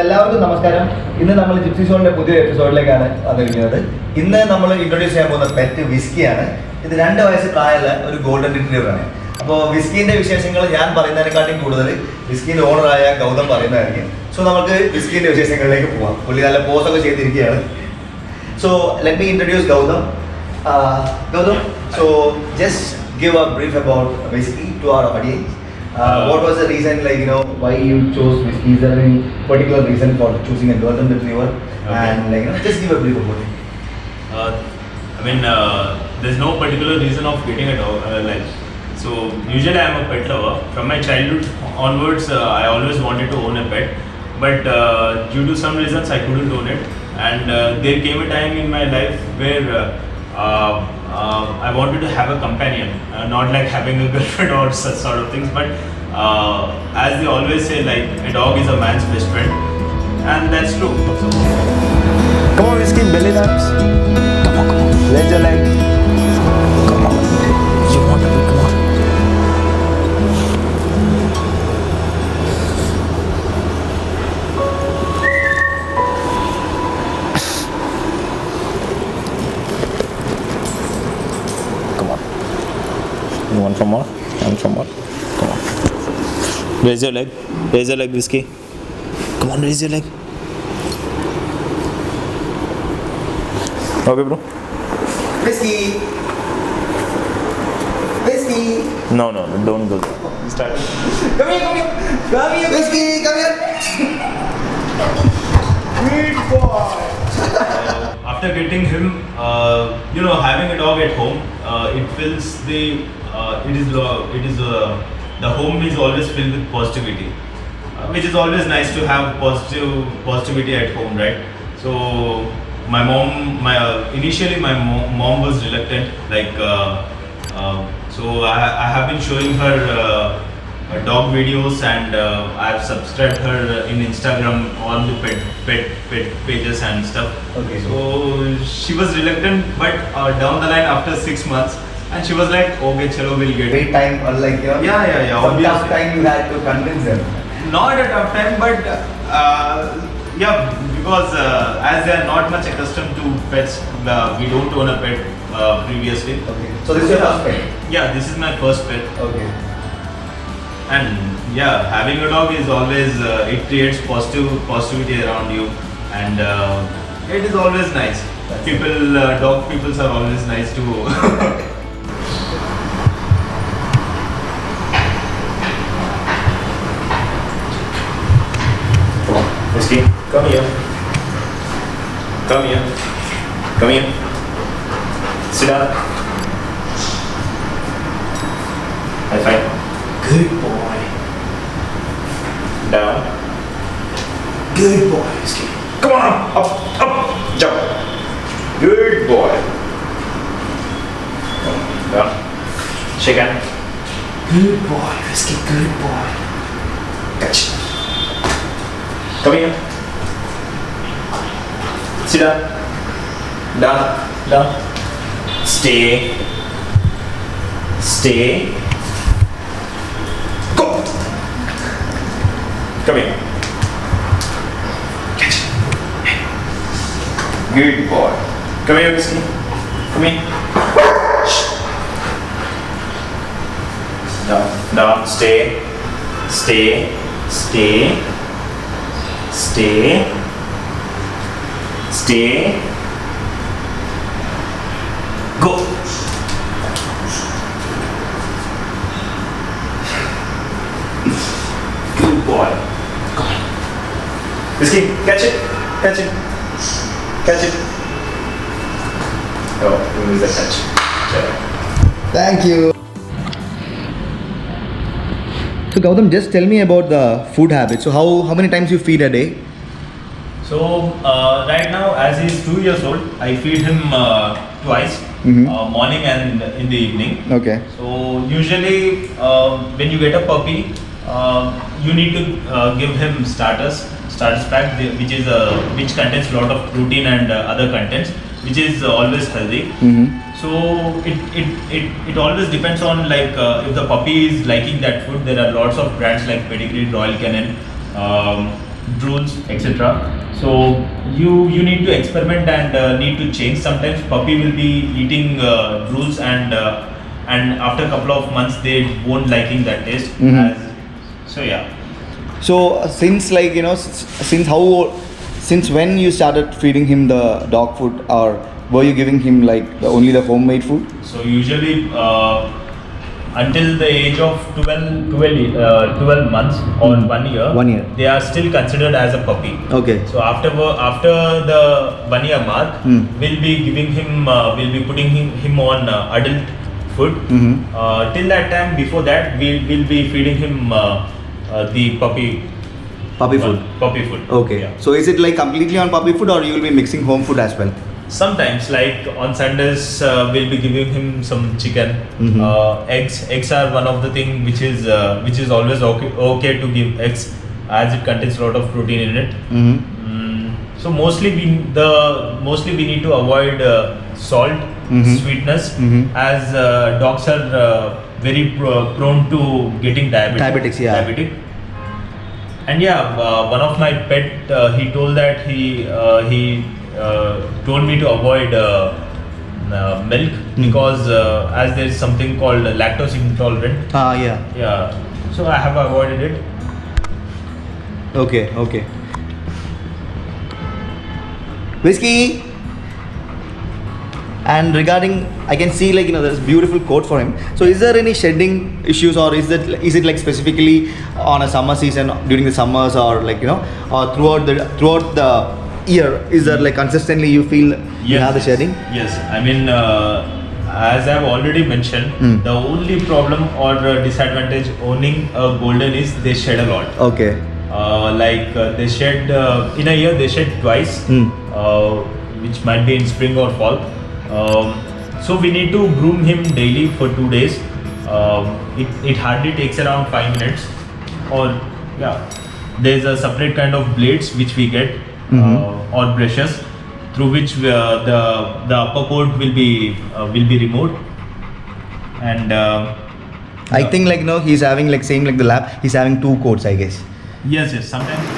എല്ലാവർക്കും നമസ്കാരം. ഇന്ന് നമ്മൾ ജിപ്സി ഷോയുടെ പുതിയ എപ്പിസോഡിലേക്കാണ് വന്നിരിക്കുന്നത്. ഇന്ന് നമ്മൾ ഇൻട്രൊഡ്യൂസ് ചെയ്യാൻ പോകുന്ന പെറ്റ് വിസ്കിയാണ്. ഇത് 2 വയസ്സ് പ്രായമുള്ള ഒരു ഗോൾഡൻ റിട്രീവറാണ്. അപ്പോൾ വിസ്കിന്റെ വിശേഷങ്ങൾ ഞാൻ പറയുന്നതിനെക്കാട്ടും കൂടുതൽ വിസ്കിന്റെ ഓണറായ ഗൗതം പറയുന്നതായിരിക്കും. സോ നമുക്ക് വിസ്കിന്റെ വിശേഷങ്ങളിലേക്ക് പോവാം. പുള്ളി നല്ല പോസ്റ്റൊക്കെ ചെയ്തിരിക്കുകയാണ്. So let me introduce Gautam. Gautam, so just give a brief about whiskey to our audience. What was the reason, why you chose whiskey? Is there any particular reason for choosing a golden retriever? Okay. And just give a brief about it. There's no particular reason of getting a dog. So usually I'm a pet lover. From my childhood onwards, I always wanted to own a pet, but due to some reasons I couldn't own it. And there came a time in my life where I wanted to have a companion, not like having a girlfriend or such sort of things, but as they always say, like a dog is a man's best friend, and that's true. So, come on, Whiskey, belly dance. Come on, raise your leg. Come on, you want to be, come on. You want some more? Want some more? Come on. Raise your leg. Raise your leg, Whiskey. Come on, raise your leg. Okay, bro. Whiskey. Whiskey. No, don't go. Start. Come here. Whiskey, come here. Good boy. After getting him, having a dog at home, it fills the home is always filled with positivity, which is always nice to have positivity at home, right? So initially my mom was reluctant, so I have been showing her dog videos, and I have subscribed her in Instagram, all the pet pages and stuff. Okay. So she was reluctant, but down the line after 6 months, and she was like, okay, chalo, we'll get it. Wait time or Yeah. Some tough time you had to convince them. Not a tough time, but because as they are not much accustomed to pets, we don't own a pet previously. Okay. So this is your first pet? Yeah, this is my first pet. Okay. And having a dog is always it creates positivity around you, and it is always nice. Dog peoples are always nice to. Whiskey, come here. Sit down. High five. Good boy. Down. Good boy, Whiskey. Come on, up, jump. Good boy. Down. Shake hand. Good boy, Whiskey. Good boy. Catch. Come here. Sit down. Down. Stay. Go. Come here. Catch. Good boy. Come here, Whiskey. Come here. Down. Stay. Go. Good boy. Come on. Whiskey, catch it. Oh, we miss that catch. Thank you. So Gautam, just tell me about the food habits. So how many times you feed a day? So right now, as he's 2 years old, I feed him twice, morning and in the evening. Okay. So usually, when you get a puppy, you need to give him starters pack, which contains a lot of protein and other contents, which is always healthy. So it always depends on if the puppy is liking that food. There are lots of brands like Pedigree, Royal Canin, drools, etc. So you need to experiment and need to change. Sometimes puppy will be eating drools and after a couple of months they won't liking that taste. So yeah. So since like since when you started feeding him the dog food, or were you giving him like only the homemade food? So usually until the age of 12 months or 1 year, 1 year. they are still considered as a puppy. Okay. So after the 1 year mark, we'll be giving him, we'll be putting him on adult food. Till that time, before that, we'll be feeding him the puppy food. Puppy food. Okay. Yeah. So is it like completely on puppy food, or you will be mixing home food as well? Sometimes, like on Sundays, we'll be giving him some chicken, eggs. Eggs are one of the thing which is always okay to give eggs, as it contains a lot of protein in it. So mostly we need to avoid salt, sweetness, as dogs are very prone to getting Diabetics, yeah. diabetic. And yeah, one of my pet, he told that he told me to avoid milk because as there is something called lactose intolerant. Yeah. Yeah, so I have avoided it. Okay. Whiskey. And regarding, I can see like there's beautiful coat for him. So is there any shedding issues, or is it like specifically on a summer season during the summers, or like or throughout the year? Is there like consistently you feel you have the shedding? Yes, I mean as I've already mentioned, the only problem or disadvantage owning a golden is they shed a lot. Okay. They shed in a year, they shed twice, which might be in spring or fall. So we need to groom him daily for 2 days. It hardly takes around 5 minutes. Or there's a separate kind of blades which we get, or brushes, through which the upper coat will be removed. And I think like he's having like same like the lab. He's having 2 coats, I guess. yes, sometimes.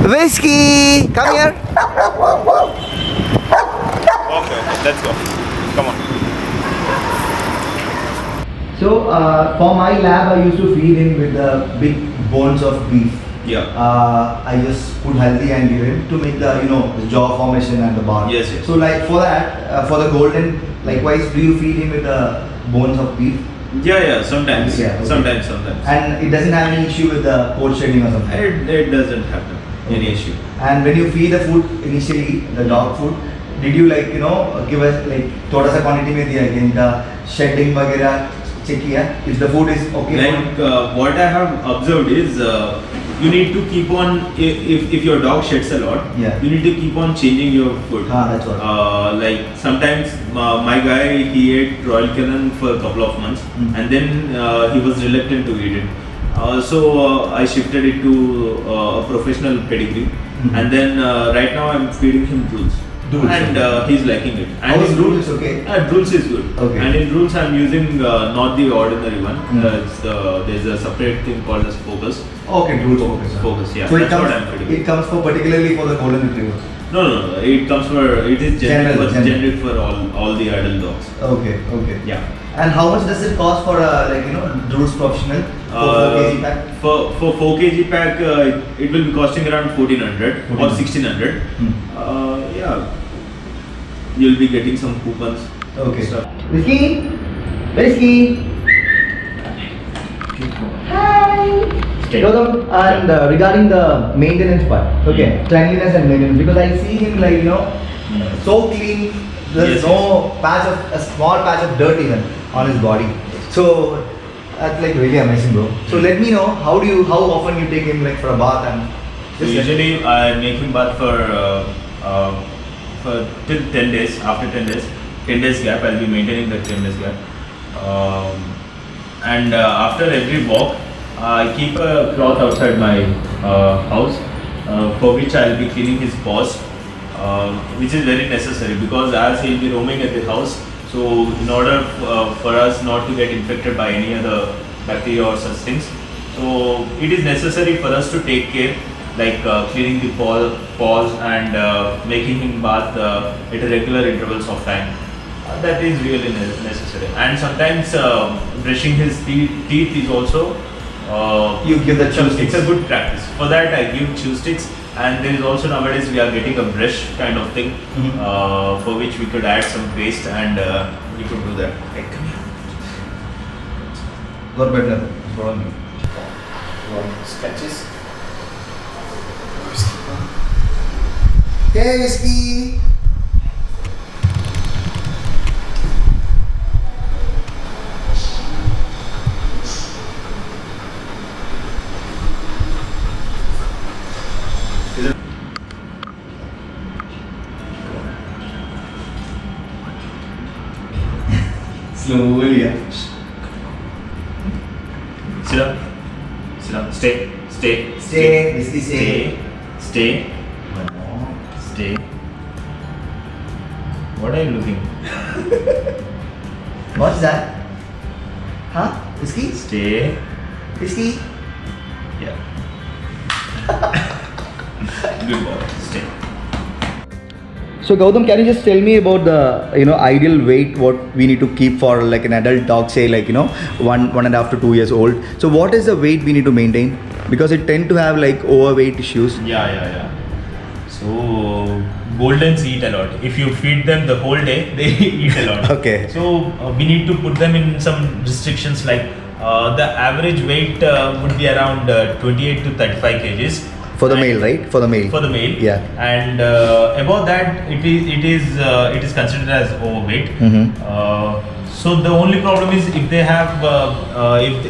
Whiskey, come here. Okay, let's go. Come on. So for my lab, I used to feed him with the big bones of beef. Yeah. I just put healthy and give him to make the the jaw formation and the bar. Yes. So like for that, for the golden, likewise, do you feed him with the bones of beef? Yeah, sometimes. Yeah, okay. Sometimes. And it doesn't have any issue with the coat shedding or something? It doesn't happen. Any issue. And when you feed the food initially, the dog food, did you like give us like थोड़ा सा quantity में दिया कि इनका shedding वगैरह check किया? If the food is okay. Like what I have observed is you need to keep on, if your dog sheds a lot, Yeah. you need to keep on changing your food. That's what. Like sometimes my guy, he ate Royal Canin for a couple of months, and then he was reluctant to eat it. So I shifted it to a professional pedigree, and then right now I'm feeding him drools. And he's liking it. And How is in drools okay? Drools is good. Okay. And in drools I'm using not the ordinary one. There's a separate thing called as Focus. Okay, drools focus. Focus, yeah. So That's what I'm feeding. it comes for particularly for the golden retriever. No. It comes for, it is General. generic for all the adult dogs. Okay. Yeah. And how much does it cost for a drools professional for 4 kg pack? For 4 kg pack, it will be costing around 1400 or 1600. Yeah. You'll be getting some coupons. Okay. Stuff. Whiskey. Hi. Gautam, and regarding the maintenance part, okay, cleanliness and maintenance, because I see him like so clean. There's Yes, no a small patch of dirt even on his body. So that's like really amazing, bro. So let me know how often you take him like for a bath and. So usually I make him bath for till 10 days. After 10 days gap, I'll be maintaining that 10 days gap. And after every walk, I keep a cloth outside my house for which I'll be cleaning his paws, which is very necessary because as he'll be roaming at the house, so in order for us not to get infected by any other bacteria or such things, so it is necessary for us to take care, like cleaning the paws and making him bath at regular intervals of time. That is really necessary. And sometimes brushing his teeth is also You give the chew it's sticks. a good practice. For that I give chew sticks, and there is also nowadays we are getting a brush kind of thing for which we could add some paste and we could do that. Hey, come here. Got better. Follow me. Sketches. Hey, Whiskey. Slowly, yeah. Sit up. Sit up. Stay. Stay, Whiskey, stay. Stay. Stay. What are you looking? What's that? Huh? Whiskey? Stay. Whiskey? Yeah. Good boy. Stay. So Gautam, can you just tell me about the ideal weight what we need to keep for like an adult dog, say like 1.5 to 2 years old. So what is the weight we need to maintain? Because it tend to have like overweight issues. Yeah. So Goldens eat a lot. If you feed them the whole day, they eat a lot. Okay. So we need to put them in some restrictions, like the average weight would be around 28 to 35 kgs. For the And- male, right? For the male. For the male. Yeah. And above that, it is considered as overweight. So the only problem is if they have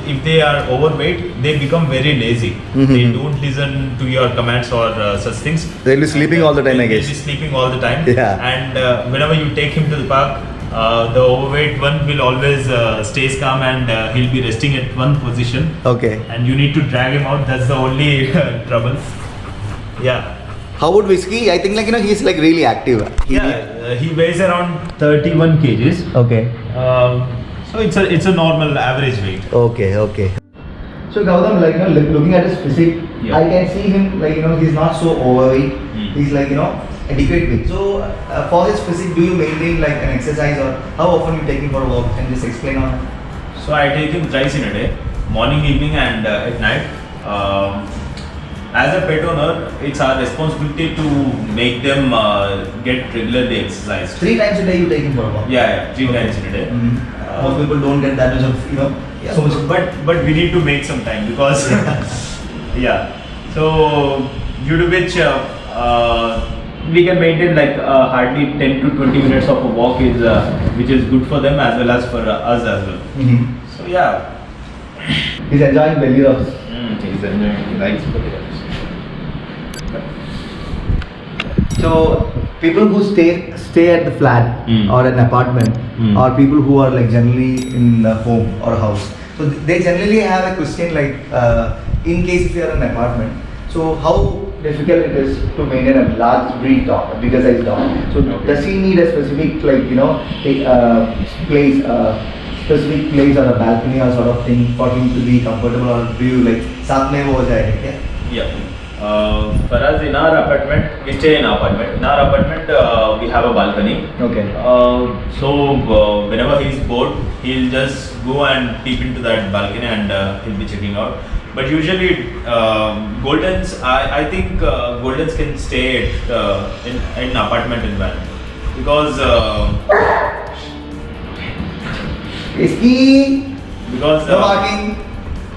if they are overweight, they become very lazy. They don't listen to your commands or such things. They'll be sleeping all the time, I guess. They'll be sleeping all the time. Yeah. And whenever you take him to the park, the overweight one will always stays calm and he'll be resting at one position. Okay. And you need to drag him out. That's the only trouble. Yeah. How about Whiskey? I think he's like really active. He weighs around 31 kgs. Okay. So it's a normal average weight. Okay. So Gautam, looking at his physique, Yeah. I can see him he's not so overweight. He's adequate weight. So for his physique, do you maintain like an exercise or how often you take him for a walk? Can you just explain on that? So I take him thrice in a day, morning, evening, and at night. As a pet owner, it's our responsibility to make them get regularly exercise. 3 times a day you take him for a walk. Yeah, 3 times in a day. Most people don't get that much of so much. But we need to make some time because yeah. So due to which we can maintain like hardly 10 to 20 minutes of a walk is which is good for them as well as for us as well. So yeah. He's enjoying belly rubs. He's enjoying. He likes belly rubs. So people who stay at the flat or an apartment or people who are like generally in a home or a house. So they generally have a question like in case if you are in an apartment, so how difficult it is to maintain a large breed dog, a bigger size dog. So does he need a specific place, specific place or a balcony or sort of thing for him to be comfortable, or do you like साथ में वो हो जाएगा क्या? Yeah. For us in our apartment, we stay in our apartment. In our apartment, we have a balcony. Okay. So whenever he's bored, he'll just go and peep into that balcony and he'll be checking out. But usually, Goldens, I think Goldens can stay at, in an apartment environment because Whiskey, because no barking,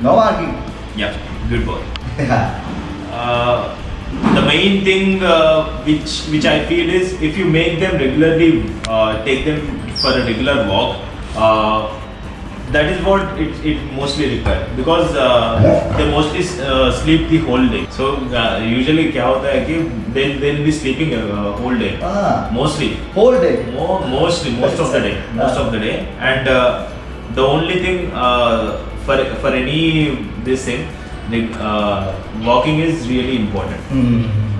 no barking. yeah, good boy. Yeah. The main thing which I feel is if you make them regularly take them for a regular walk, that is what it mostly requires because they mostly sleep the whole day. So usually क्या होता है कि they'll be sleeping whole day. Mostly. Whole day. Most of the day. And the only thing for any this thing, like walking is really important.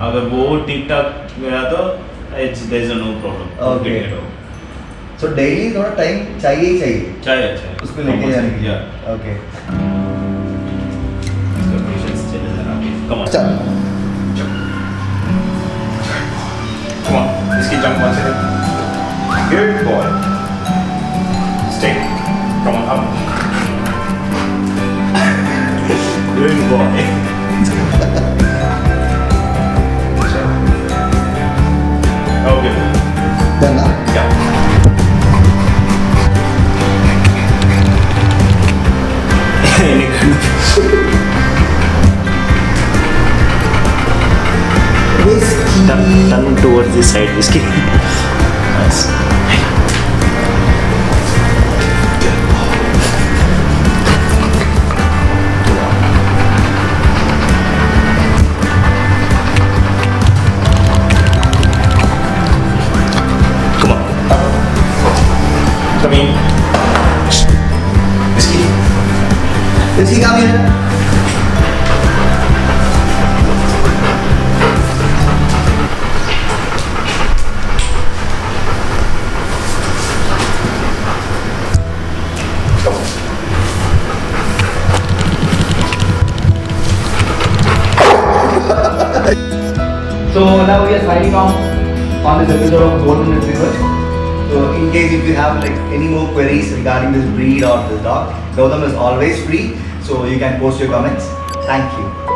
अगर वो ठीक ठाक गया तो there's no problem. Okay. Getting it over. So daily थोड़ा time चाहिए ही चाहिए चाहिए उसको लेके जाने के लिए। Yeah. ओके इसका patience चले जाना आगे. Come on. चल Come on. Iski jump one second. Good boy. Stay. Come on up. Good boy. Okay. Done ना Yeah. Turn towards this side, Whiskey. Nice. Come on. Come in. Whiskey. इसकी काम है So now we are signing off on this episode of Golden Retriever. So in case if you have like any more queries regarding this breed or this dog, Gautam is always free. So you can post your comments. Thank you.